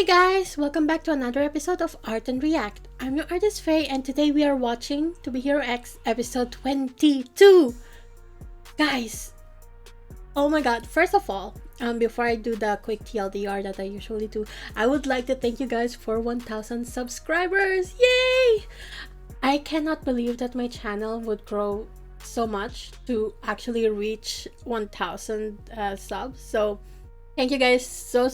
Hey guys, welcome back to another episode of Art and React. I'm your artist Faye, and today we are watching To Be Hero X episode 22. Guys, oh my god, first of all, before I do the quick TLDR that I usually do, I would like to thank you guys for 1,000 subscribers. Yay! I cannot believe that my channel would grow so much to actually reach 1,000 subs. So thank you guys so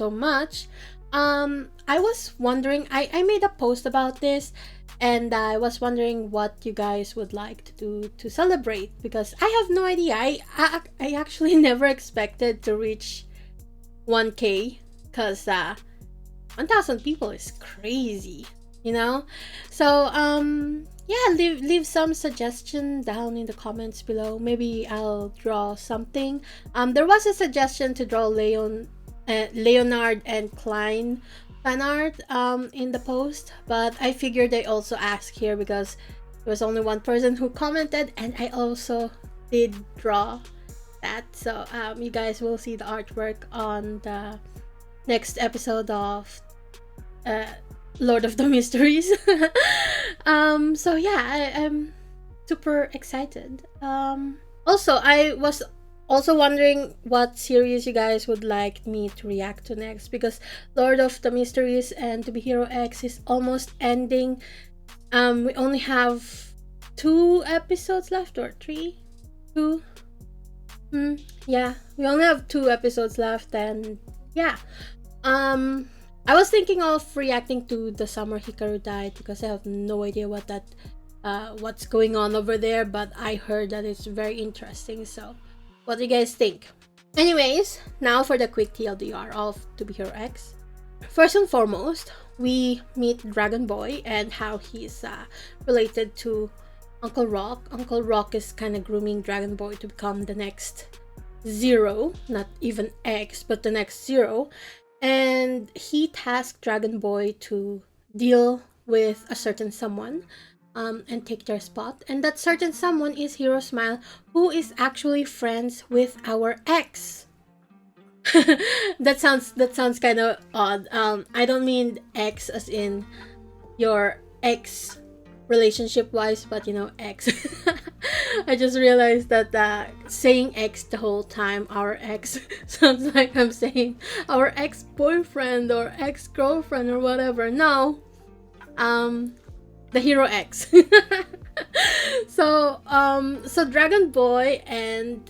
much. I was wondering, I made a post about this, and I was wondering what you guys would like to do to celebrate, because I have no idea. I actually never expected to reach 1K, because 1,000 people is crazy, you know? So yeah, leave some suggestion down in the comments below. Maybe I'll draw something. There was a suggestion to draw Leonard and Klein fan art in the post, but I figured I also ask here because there was only one person who commented, and I also did draw that. So you guys will see the artwork on the next episode of Lord of the Mysteries. So yeah, I'm super excited. Also, I was also wondering what series you guys would like me to react to next, because Lord of the Mysteries and To Be Hero X is almost ending. We only have 2 episodes left, or 3? 2? Yeah, we only have 2 episodes left, and yeah. I was thinking of reacting to The Summer Hikaru Died, because I have no idea what's going on over there, but I heard that it's very interesting. So what do you guys think? Anyways, now for the quick TLDR of To Be Hero X. First and foremost, we meet Dragon Boy and how he's related to Uncle Rock. Uncle Rock is kind of grooming Dragon Boy to become the next Zero, not even X, but the next Zero. And he tasked Dragon Boy to deal with a certain someone and take their spot. And that certain someone is Hero Smile, who is actually friends with our ex. that sounds kind of odd. I don't mean ex as in your ex relationship wise, but you know, ex. I just realized that saying ex the whole time, our ex, sounds like I'm saying our ex-boyfriend or ex-girlfriend or whatever. No, the Hero X. So Dragon Boy and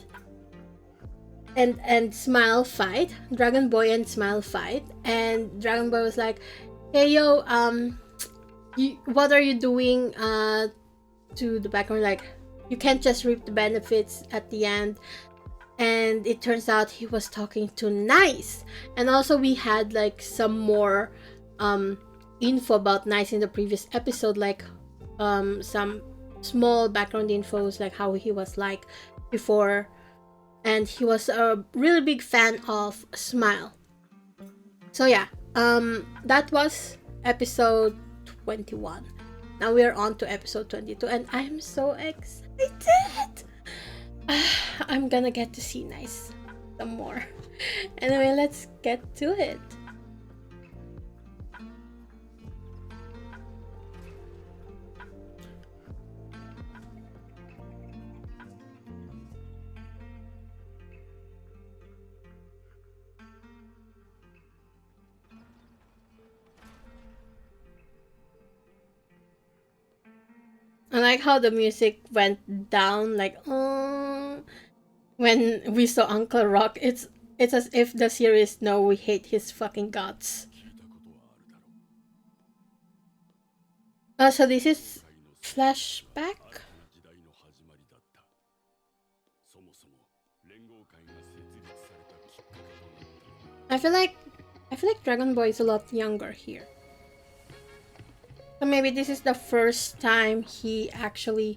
Smile fight. Dragon Boy and Smile fight, and Dragon Boy was like, "Hey yo, what are you doing?" To the background, like, you can't just reap the benefits at the end. And it turns out he was talking to Nice. And also we had like some more info about Nice in the previous episode, like some small background infos, like how he was like before, and he was a really big fan of Smile. So yeah, that was episode 21. Now we are on to episode 22, and I'm so excited. I'm gonna get to see Nice some more. Anyway, let's get to it. I like how the music went down, like, oh, when we saw Uncle Rock. It's as if the series know we hate his fucking guts. So this is Flashback. I feel like Dragon Boy is a lot younger here. So maybe this is the first time he actually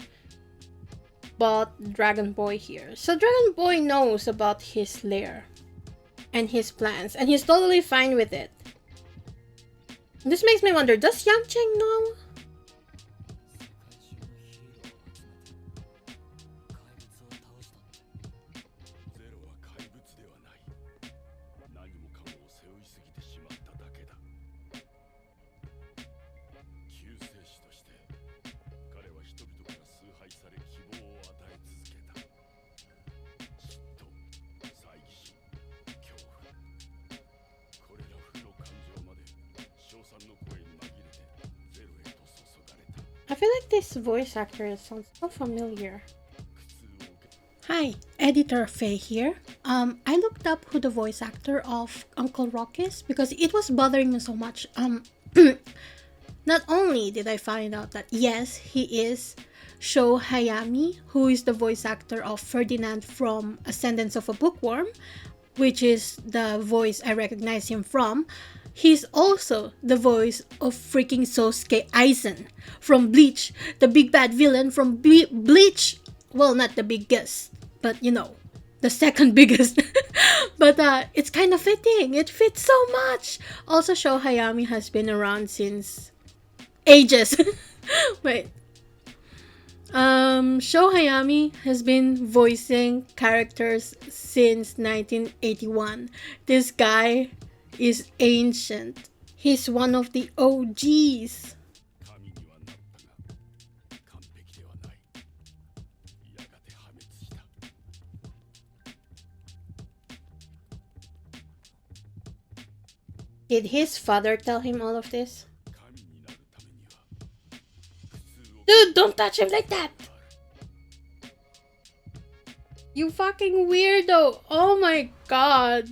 bought Dragon Boy here. So Dragon Boy knows about his lair and his plans, and he's totally fine with it. This makes me wonder, does Yang Cheng know? feel like this voice actor sounds so familiar. Hi, Editor Faye here. I looked up who the voice actor of Uncle Rock is because it was bothering me so much. Not only did I find out that yes, he is Sho Hayami, who is the voice actor of Ferdinand from Ascendance of a Bookworm, which is the voice I recognize him from. He's also the voice of freaking Sosuke Aizen from Bleach, the big bad villain from Bleach. Well, not the biggest, but you know, the second biggest. But it's kind of fitting. It fits so much. Also, Sho Hayami has been around since ages. Wait. Sho Hayami has been voicing characters since 1981. This guy is ancient. He's one of the OGs. Did his father tell him all of this? Dude, don't touch him like that! You fucking weirdo! Oh my god!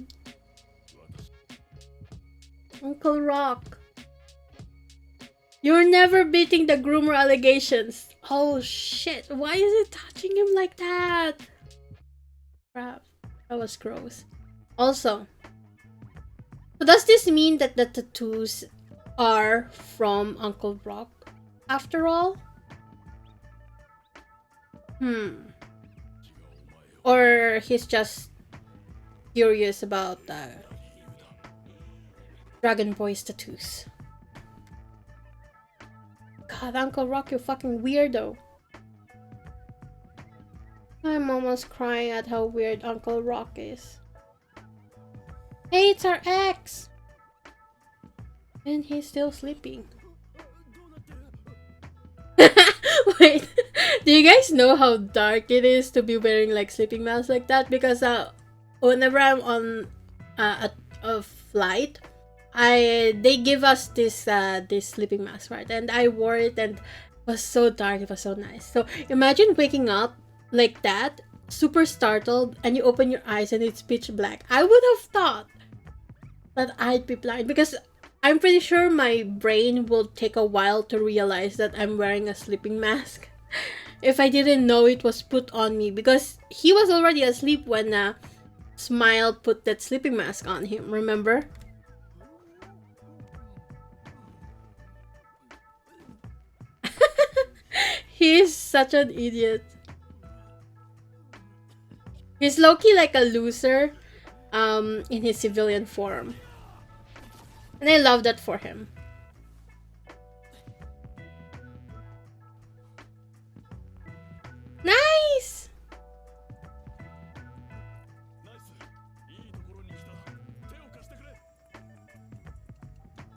Uncle Rock. You're never beating the groomer allegations. Oh shit, why is it touching him like that? Crap, that was gross. Also, so does this mean that the tattoos are from Uncle Rock after all? Or he's just curious about Dragon Boy's tattoos. God, Uncle Rock, you fucking weirdo. I'm almost crying at how weird Uncle Rock is. Hey, it's our ex! And he's still sleeping. Wait, do you guys know how dark it is to be wearing like sleeping masks like that? Because whenever I'm on a flight, they give us this sleeping mask, right? And I wore it and it was so dark, it was so nice. So imagine waking up like that, super startled, and you open your eyes and it's pitch black. I would have thought that I'd be blind because I'm pretty sure my brain will take a while to realize that I'm wearing a sleeping mask if I didn't know it was put on me, because he was already asleep when Smile put that sleeping mask on him, remember? He's such an idiot. He's low-key like a loser in his civilian form. And I love that for him. Nice!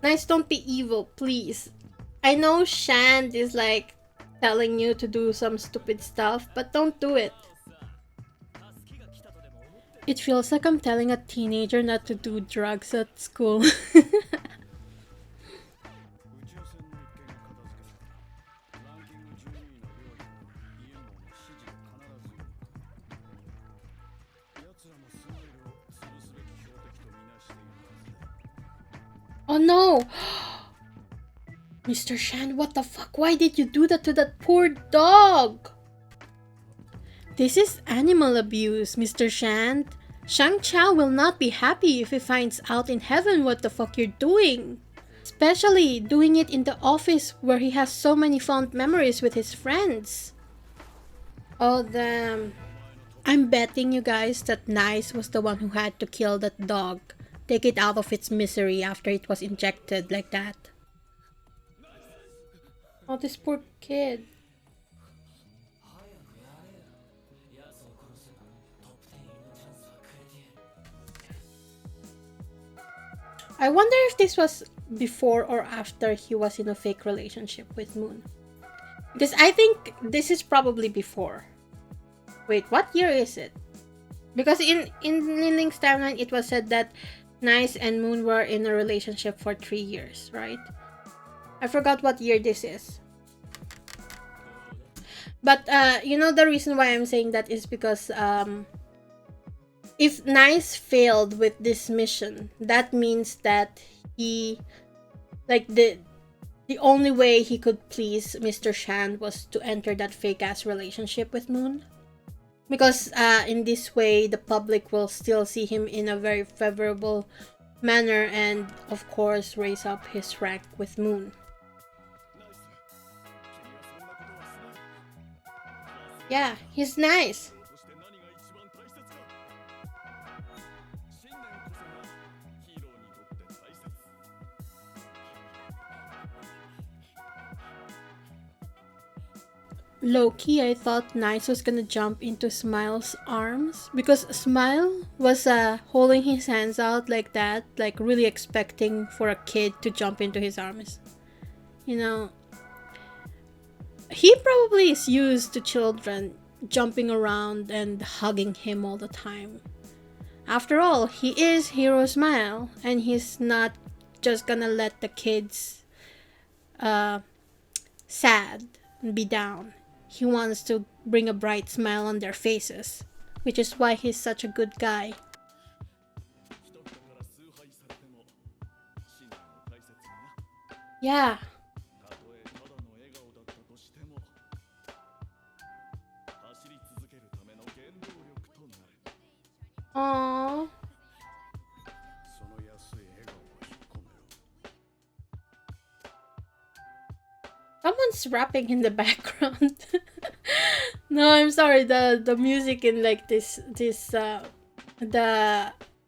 Nice, don't be evil, please. I know Shand is like telling you to do some stupid stuff, but don't do it. It feels like I'm telling a teenager not to do drugs at school. Oh no! Mr. Shand, what the fuck? Why did you do that to that poor dog? This is animal abuse, Mr. Shand. Shang Chao will not be happy if he finds out in heaven what the fuck you're doing. Especially doing it in the office where he has so many fond memories with his friends. Oh damn. I'm betting you guys that Nice was the one who had to kill that dog. Take it out of its misery after it was injected like that. Oh, this poor kid. I wonder if this was before or after he was in a fake relationship with Moon. Because I think this is probably before. Wait, what year is it? Because in Link's timeline, it was said that Nice and Moon were in a relationship for 3 years, right? I forgot what year this is. But you know, the reason why I'm saying that is because if Nice failed with this mission, that means that he, like, the only way he could please Mr. Shand was to enter that fake ass relationship with Moon. Because in this way, the public will still see him in a very favorable manner and, of course, raise up his rank with Moon. Yeah, he's nice. Low-key, I thought Nice was gonna jump into Smile's arms because Smile was holding his hands out like that, like really expecting for a kid to jump into his arms. You know, he probably is used to children jumping around and hugging him all the time. After all, he is Hero Smile, and he's not just gonna let the kids sad and be down. He wants to bring a bright smile on their faces, which is why he's such a good guy. Yeah. Aww. Someone's rapping in the background. No, I'm sorry. The music in like the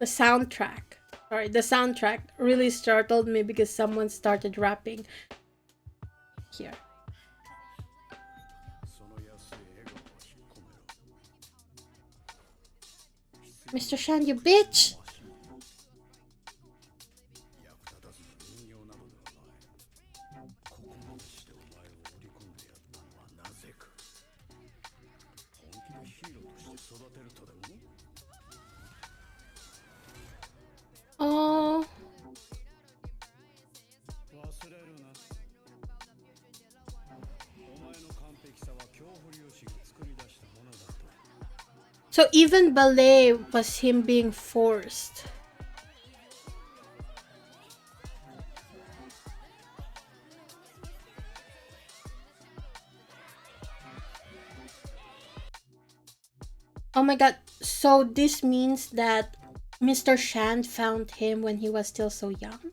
soundtrack. Sorry, the soundtrack really startled me because someone started rapping here. Mr. Shan, you bitch! Oh. So even ballet was him being forced. Oh my god, so this means that Mr. Shand found him when he was still so young?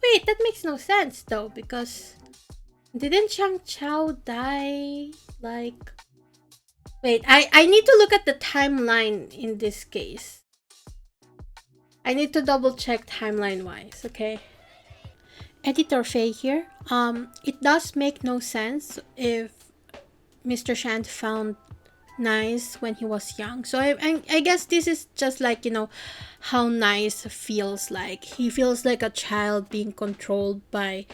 Wait, that makes no sense though, because didn't Chang Chao die like... Wait, I need to look at the timeline in this case. I need to double check timeline wise, okay? Editor Faye here. It does make no sense if Mr. Shand found Nice when he was young. So I guess this is just like, you know, how Nice feels like. He feels like a child being controlled by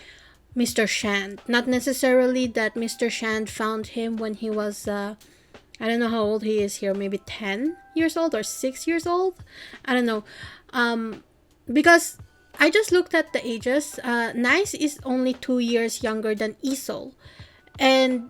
Mr. Shand. Not necessarily that Mr. Shand found him when he was, I don't know how old he is here, maybe 10 years old or 6 years old? I don't know. Because I just looked at the ages. Nice is only 2 years younger than Isol. And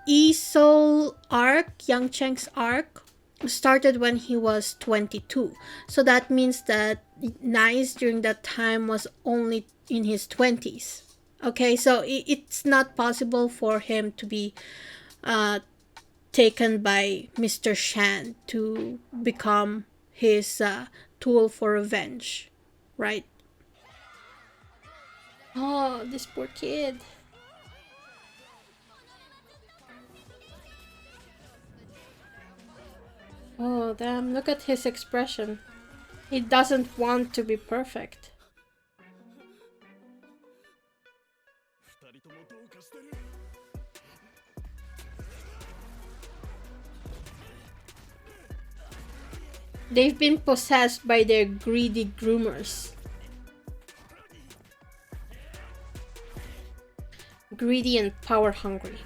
Isol arc, Yang Cheng's arc, started when he was 22. So that means that Nice during that time was only in his 20s. Okay, so it's not possible for him to be taken by Mr. Shand to become his tool for revenge, right? Oh, this poor kid. Oh, damn, look at his expression. He doesn't want to be perfect. They've been possessed by their greedy groomers. Greedy and power hungry.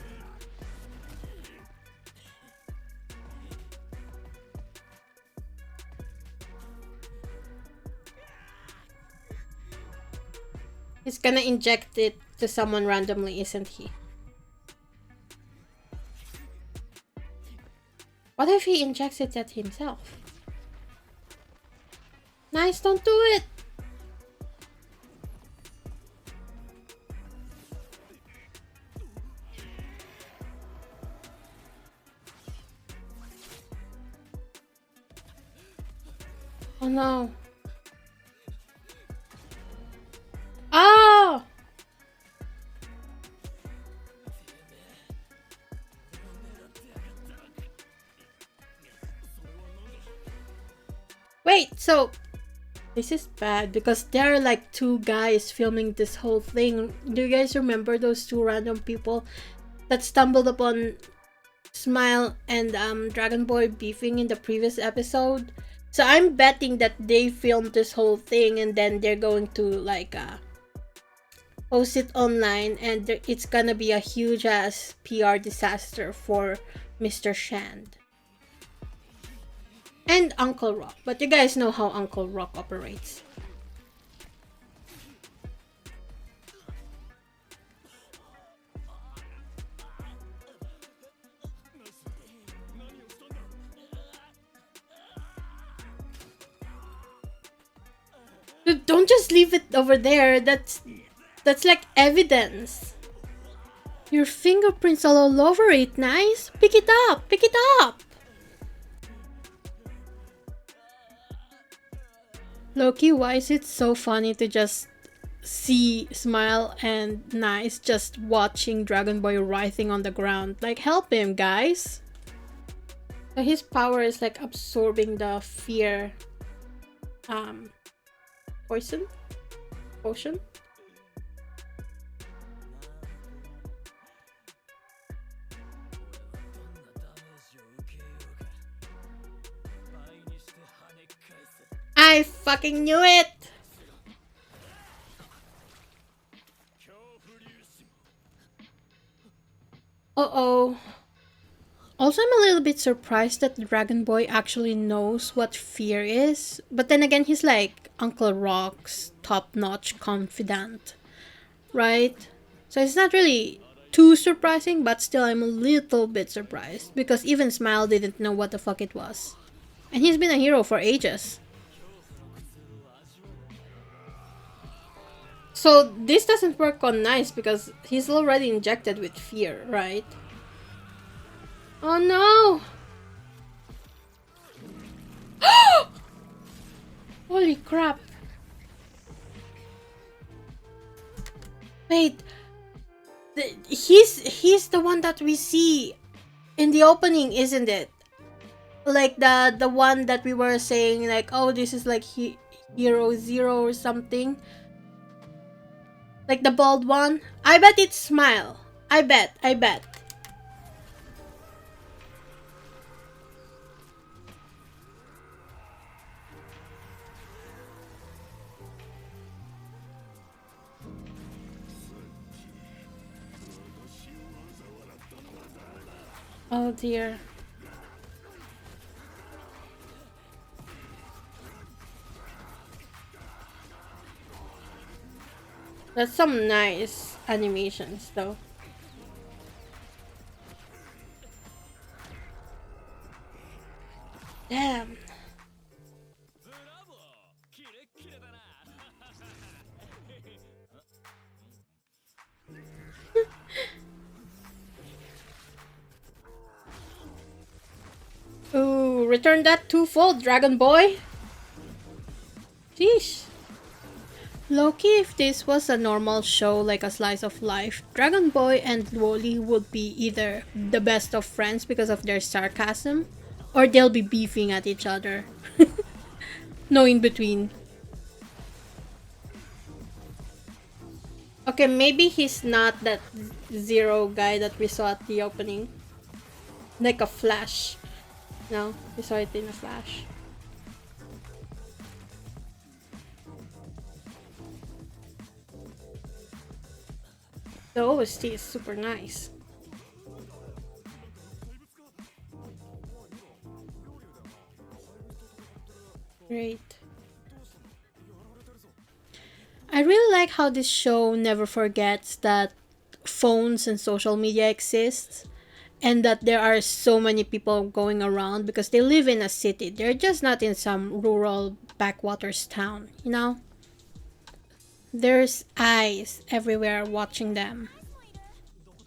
He's gonna inject it to someone randomly, isn't he? What if he injects it at himself? Nice, don't do it! Oh no. Oh! Wait, so this is bad because there are like two guys filming this whole thing. Do you guys remember those two random people that stumbled upon Smile and Dragon Boy beefing in the previous episode? So I'm betting that they filmed this whole thing and then they're going to like post it online, and it's gonna be a huge ass PR disaster for Mr. Shand and Uncle Rock. But you guys know how Uncle Rock operates. Dude, don't just leave it over there. That's like evidence. Your fingerprints all over it. Nice. Pick it up. Pick it up. Loki, why is it so funny to just see Smile and Nice just watching Dragon Boy writhing on the ground? Like, help him, guys. So his power is like absorbing the fear potion. I fucking knew it! Uh-oh. Also, I'm a little bit surprised that Dragon Boy actually knows what fear is. But then again, he's like Uncle Rock's top-notch confidant, right? So it's not really too surprising, but still I'm a little bit surprised. Because even Smile didn't know what the fuck it was. And he's been a hero for ages. So this doesn't work on Nice because he's already injected with fear, right? Oh no! Holy crap. Wait. He's the one that we see in the opening, isn't it? Like the one that we were saying like, oh, this is like Hero Zero or something. Like the bald one. I bet it's Smile. I bet. Oh dear. That's some nice animations though. Damn. Ooh, return that twofold, Dragon Boy. Sheesh. Loki, if this was a normal show like a slice of life, Dragon Boy and Wooly would be either the best of friends because of their sarcasm, or they'll be beefing at each other. No in between. Okay, maybe he's not that Zero guy that we saw at the opening. Like a Flash. No, we saw it in a Flash. The OST is super nice. Great. I really like how this show never forgets that phones and social media exist, and that there are so many people going around because they live in a city. They're just not in some rural backwaters town, you know? There's eyes everywhere watching them.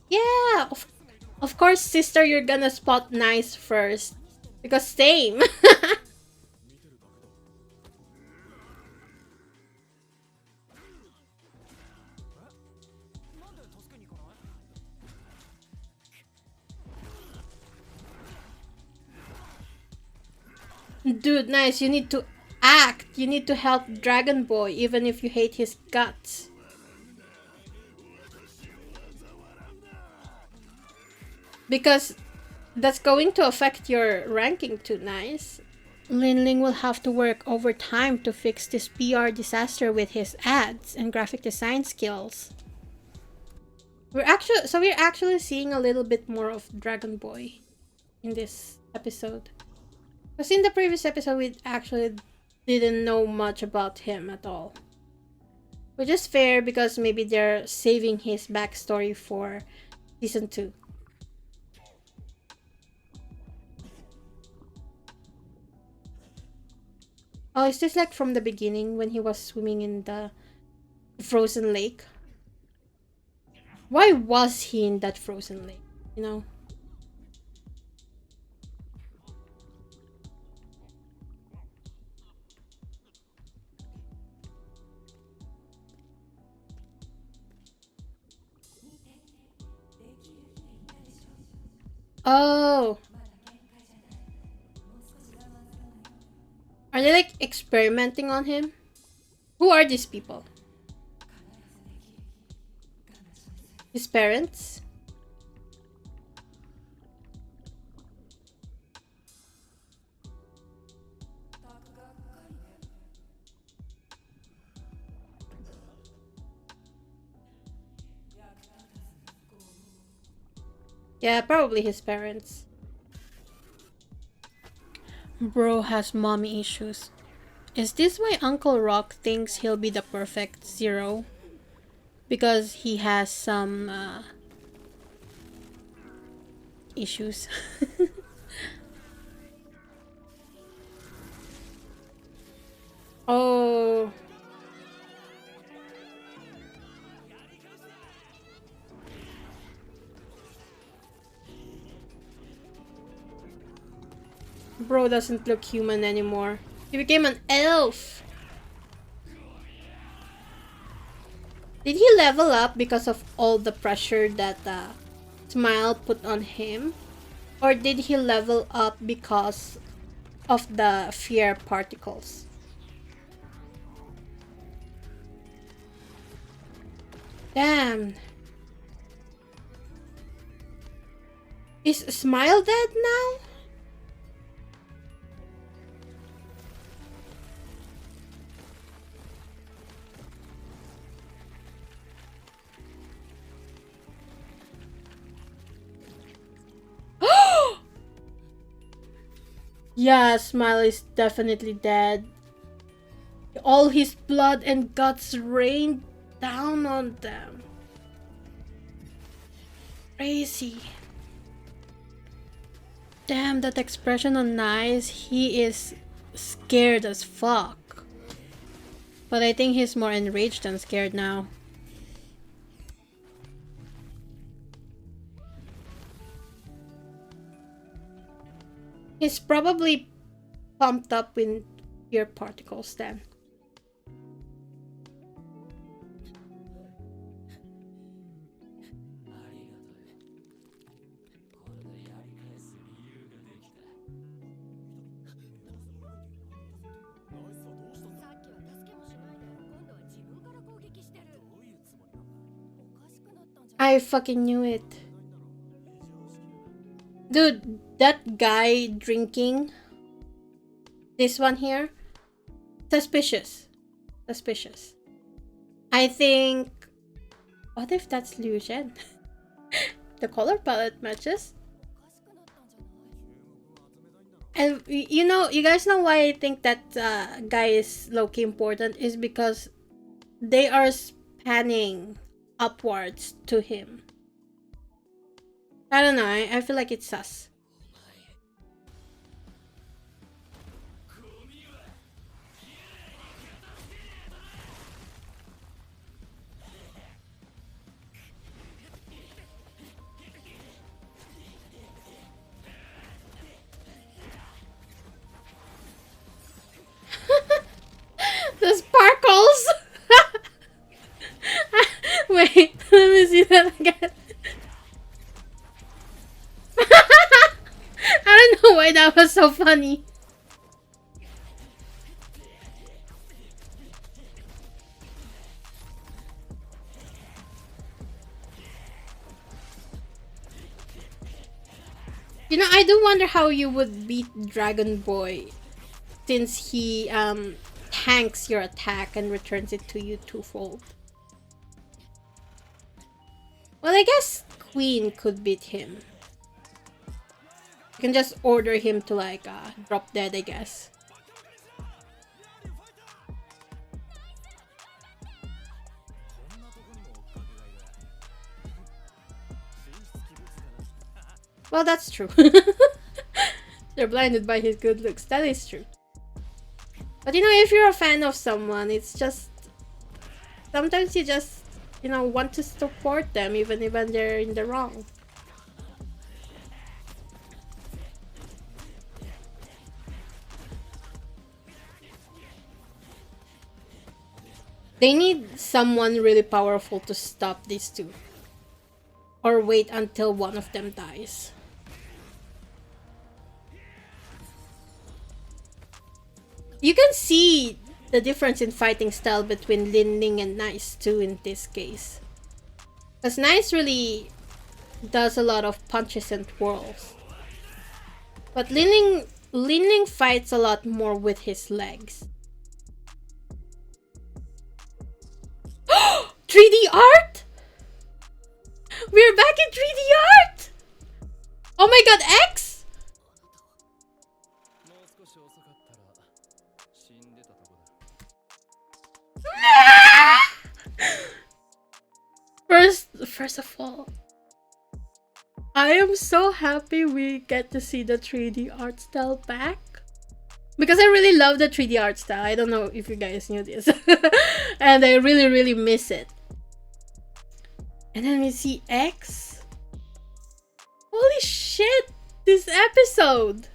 Yeah, of course, sister, you're gonna spot nice first. Because same. Dude, nice. You need to act. You need to help Dragon Boy even if you hate his guts. Because that's going to affect your ranking too, nice. Lin Ling will have to work overtime to fix this PR disaster with his ads and graphic design skills. We're actually seeing a little bit more of Dragon Boy in this episode. Because in the previous episode we actually didn't know much about him at all. Which is fair because maybe they're saving his backstory for season 2. Oh, is this like from the beginning when he was swimming in the frozen lake? Why was he in that frozen lake? You know? Oh, are they like experimenting on him? Who are these people? His parents? Yeah, probably his parents. Bro has mommy issues. Is this why Uncle Rock thinks he'll be the perfect Zero? Because he has some issues. Oh. Bro doesn't look human anymore. He became an elf. Did he level up because of all the pressure that Smile put on him? Or did he level up because of the fear particles? Damn. Is Smile dead now? Yeah, Smile is definitely dead. All his blood and guts rained down on them. Crazy. Damn, that expression on Nice, he is scared as fuck. But I think he's more enraged than scared now. He's probably pumped up with fear particles then. I fucking knew it. Dude, that guy drinking, this one here, suspicious. Suspicious. I think... What if that's Liu Shen? The color palette matches. And you know, you guys know why I think that guy is low-key important is because they are spanning upwards to him. I don't know, I feel like it's sus. The sparkles! Wait, let me see that again. I don't know why that was so funny. You know, I do wonder how you would beat Dragon Boy since he tanks your attack and returns it to you twofold. Well, I guess Queen could beat him. You can just order him to like drop dead, I guess. Well, that's true. They're blinded by his good looks. That is true. But you know, if you're a fan of someone, it's just... sometimes you just, you know, want to support them even when they're in the wrong. They need someone really powerful to stop these two. Or wait until one of them dies. You can see the difference in fighting style between Lin Ling and Nice too in this case. Because Nice really does a lot of punches and twirls. But Lin Ling fights a lot more with his legs. 3D art? We're back in 3D art! Oh my god, X? First of all, I am so happy we get to see the 3D art style back. Because I really love the 3D art style. I don't know if you guys knew this. And I really, really miss it. And then we see X. Holy shit! This episode!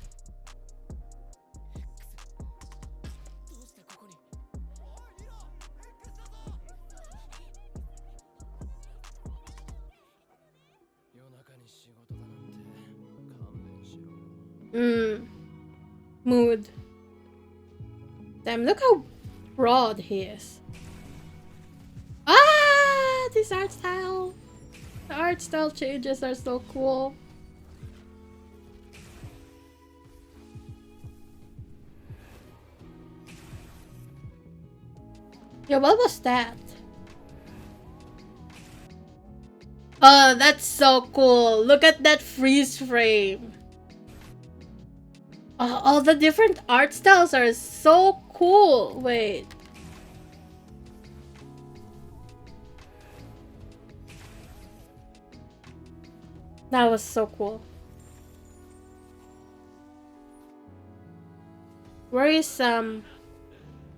Mood. Damn, look how broad he is. Ah, this art style. The art style changes are so cool. Yeah, what was that? Oh, that's so cool. Look at that freeze frame. Oh, all the different art styles are so cool. Wait. That was so cool. Where is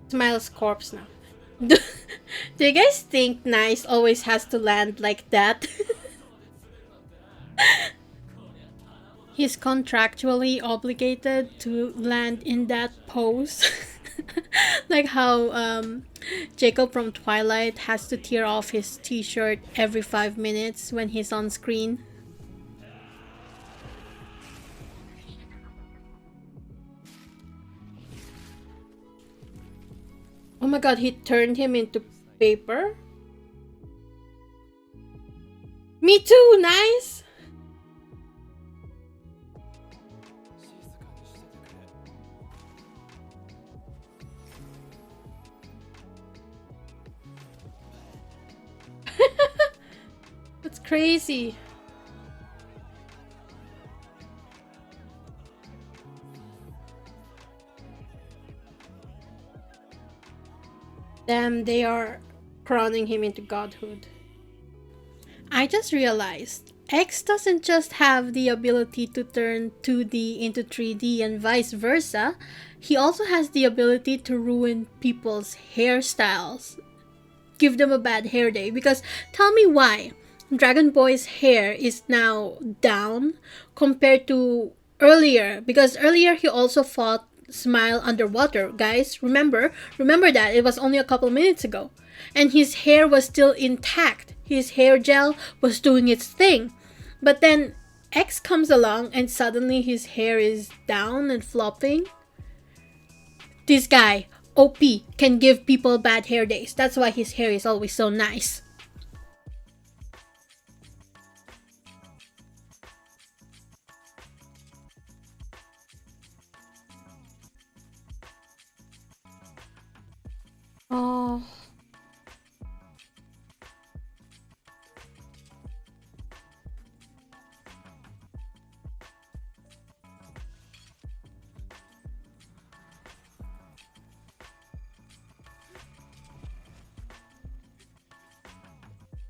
Smile's corpse now? Do you guys think Nice always has to land like that? He's contractually obligated to land in that pose. Like how Jacob from Twilight has to tear off his t-shirt every 5 minutes when he's on screen. Oh my god, he turned him into paper? Me too, Nice! That's crazy. Damn, they are crowning him into godhood. I just realized X doesn't just have the ability to turn 2D into 3D and vice versa, he also has the ability to ruin people's hairstyles, give them a bad hair day. Because tell me why Dragon Boy's hair is now down compared to earlier. Because earlier he also fought Smile underwater. Guys, remember that it was only a couple minutes ago, and his hair was still intact. His hair gel was doing its thing. But then X comes along and suddenly his hair is down and flopping. This guy, OP, can give people bad hair days. That's why his hair is always so nice. Oh,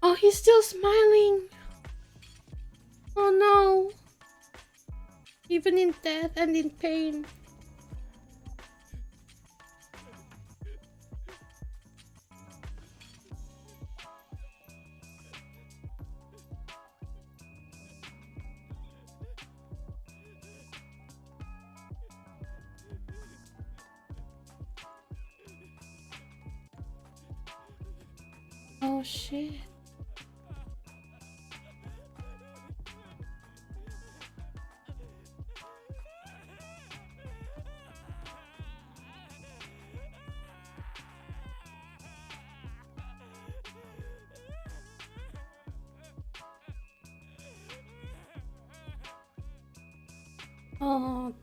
oh, he's still smiling. Oh no, even in death and in pain. Oh shit. Oh,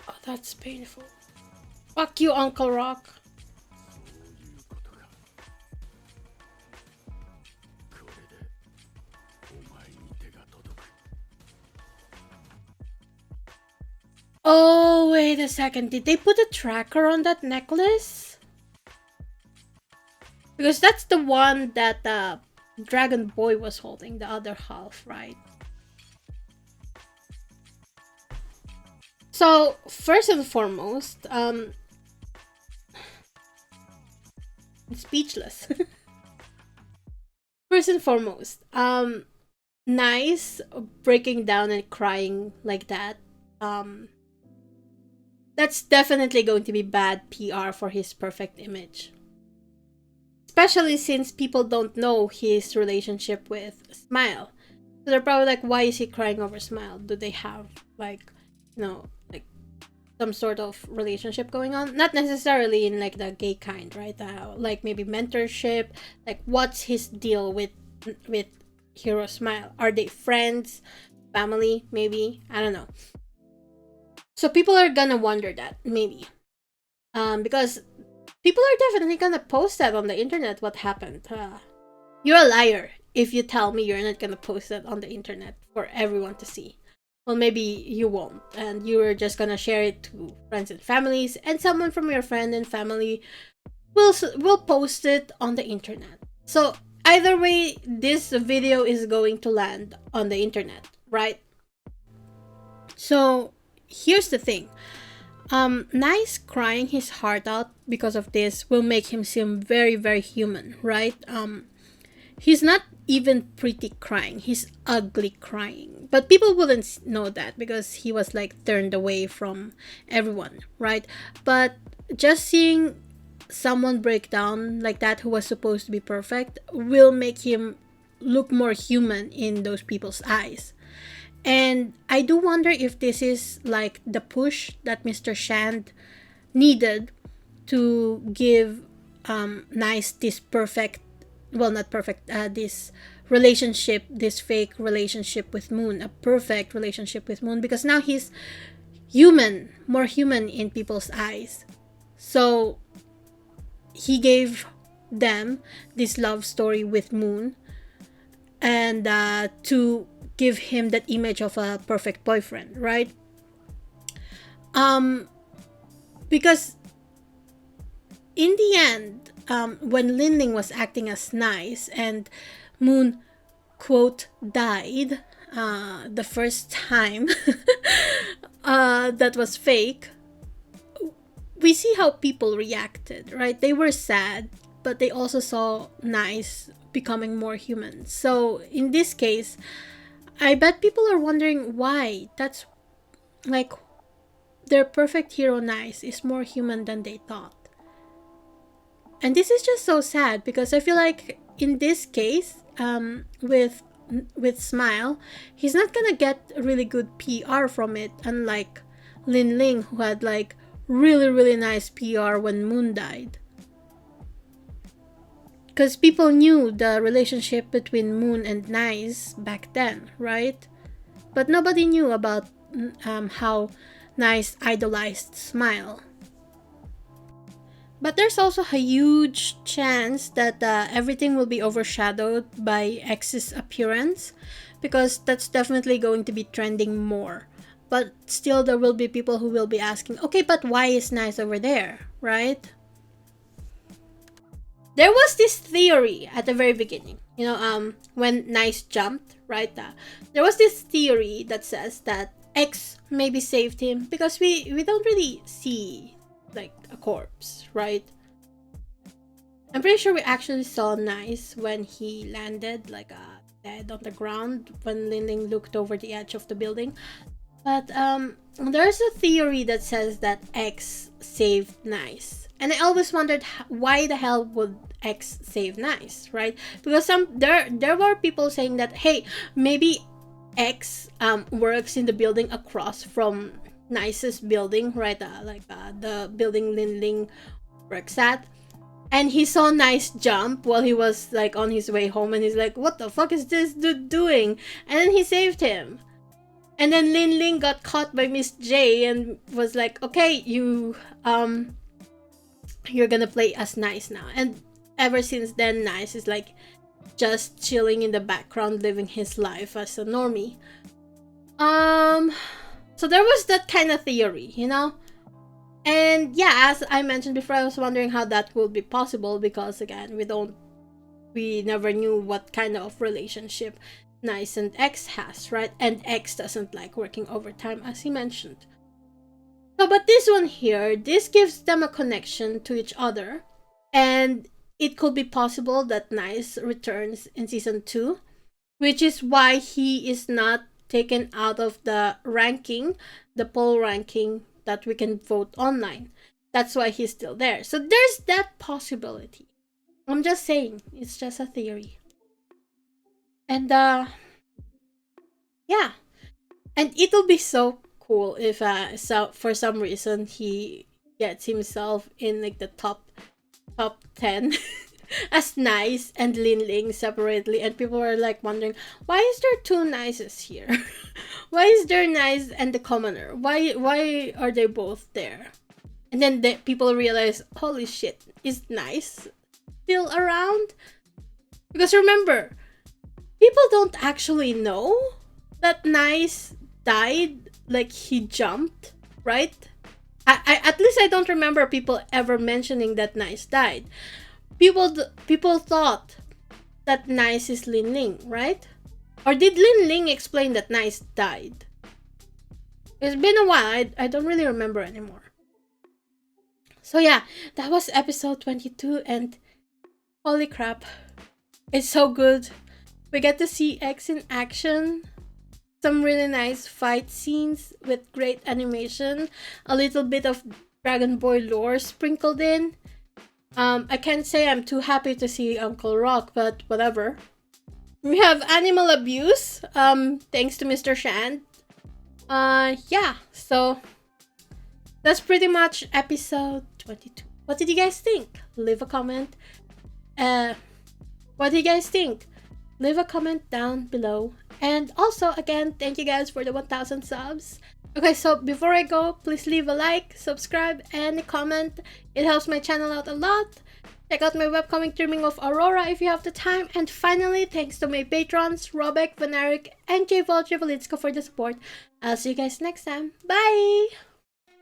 oh, that's painful. Fuck you, Uncle Rock. Oh, wait a second. Did they put a tracker on that necklace? Because that's the one that the Dragon Boy was holding, the other half, right? So, first and foremost, speechless. First and foremost, nice breaking down and crying like that. That's definitely going to be bad PR for his perfect image. Especially since people don't know his relationship with Smile. So they're probably like, why is he crying over Smile? Do they have, like, like some sort of relationship going on? Not necessarily in like the gay kind, right? Like maybe mentorship. Like, what's his deal with Hero Smile? Are they friends? Family? Maybe? I don't know. So people are gonna wonder that, maybe. Because people are definitely gonna post that on the internet, what happened. You're a liar if you tell me you're not gonna post that on the internet for everyone to see. Well, maybe you won't, and you're just gonna share it to friends and families, and someone from your friend and family will post it on the internet. So either way, this video is going to land on the internet, right? So here's the thing. Nice crying his heart out because of this will make him seem very, very human, right? He's not even pretty crying, he's ugly crying. But people wouldn't know that because he was like turned away from everyone, right? But just seeing someone break down like that who was supposed to be perfect will make him look more human in those people's eyes. And I do wonder if this is like the push that Mr. Shand needed to give Nice this perfect, well, not perfect, this relationship, this fake relationship with Moon, a perfect relationship with Moon, because now he's human, more human in people's eyes. So he gave them this love story with Moon, and to give him that image of a perfect boyfriend, right? Um, because in the end, when Lin Ling was acting as nice and Moon, quote, died the first time that was fake, we see how people reacted, right? They were sad, but they also saw Nice becoming more human. So in this case, I bet people are wondering why. That's like their perfect hero Nice is more human than they thought. And this is just so sad because I feel like in this case, with Smile, he's not gonna get really good PR from it, unlike Lin Ling, who had like really nice PR when Moon died. Because people knew the relationship between Moon and Nice back then, right? But nobody knew about how Nice idolized Smile. But there's also a huge chance that everything will be overshadowed by X's appearance, because that's definitely going to be trending more. But still, there will be people who will be asking, okay, but why is Nice over there, right? There was this theory at the very beginning, when Nice jumped, right? There was this theory that says that X maybe saved him because we don't really see like a corpse, right? I'm pretty sure we actually saw Nice when he landed like dead on the ground when Lin Ling looked over the edge of the building. But there's a theory that says that X saved Nice. And I always wondered why the hell would X save Nice, right? Because there were people saying that, hey, maybe X works in the building across from Nice's building, right? The building Lin Ling works at. And he saw Nice jump while he was like on his way home, and he's like, what the fuck is this dude doing? And then he saved him. And then Lin Ling got caught by Miss J and was like, okay, you're gonna play as Nice now. And ever since then, Nice is like just chilling in the background, living his life as a normie. So there was that kind of theory, And yeah, as I mentioned before, I was wondering how that would be possible because again, we never knew what kind of relationship Nice and X has, right? And X doesn't like working overtime, as he mentioned. So, but this one here, this gives them a connection to each other, and it could be possible that Nice returns in season 2, which is why he is not taken out of the ranking, the poll ranking that we can vote online. That's why he's still there. So there's that possibility. I'm just saying, it's just a theory. And yeah. And it'll be so cool if so for some reason he gets himself in like the top 10 as Nice and Lin Ling separately, and people are like wondering, why is there two Nices here? Why is there Nice and the commoner? Why are they both there? And then people realize, holy shit, is Nice still around? Because remember, people don't actually know that Nice died, like he jumped, right? I at least I don't remember people ever mentioning that Nice died. People thought that Nice is Lin Ling, right? Or did Lin Ling explain that Nice died? It's been a while. I don't really remember anymore. So yeah, that was episode 22, and holy crap, it's so good. We get to see X in action. Some really nice fight scenes with great animation. A little bit of Dragon Boy lore sprinkled in. I can't say I'm too happy to see Uncle Rock, but whatever. We have animal abuse, thanks to Mr. Shand. Yeah, so that's pretty much episode 22. What did you guys think? Leave a comment. What do you guys think? Leave a comment down below. And also, again, thank you guys for the 1,000 subs. Okay, so before I go, please leave a like, subscribe, and a comment. It helps my channel out a lot. Check out my webcomic Dreaming of Aurora if you have the time. And finally, thanks to my patrons, Robek, Vanarik, and J. Volchevalitsko for the support. I'll see you guys next time. Bye!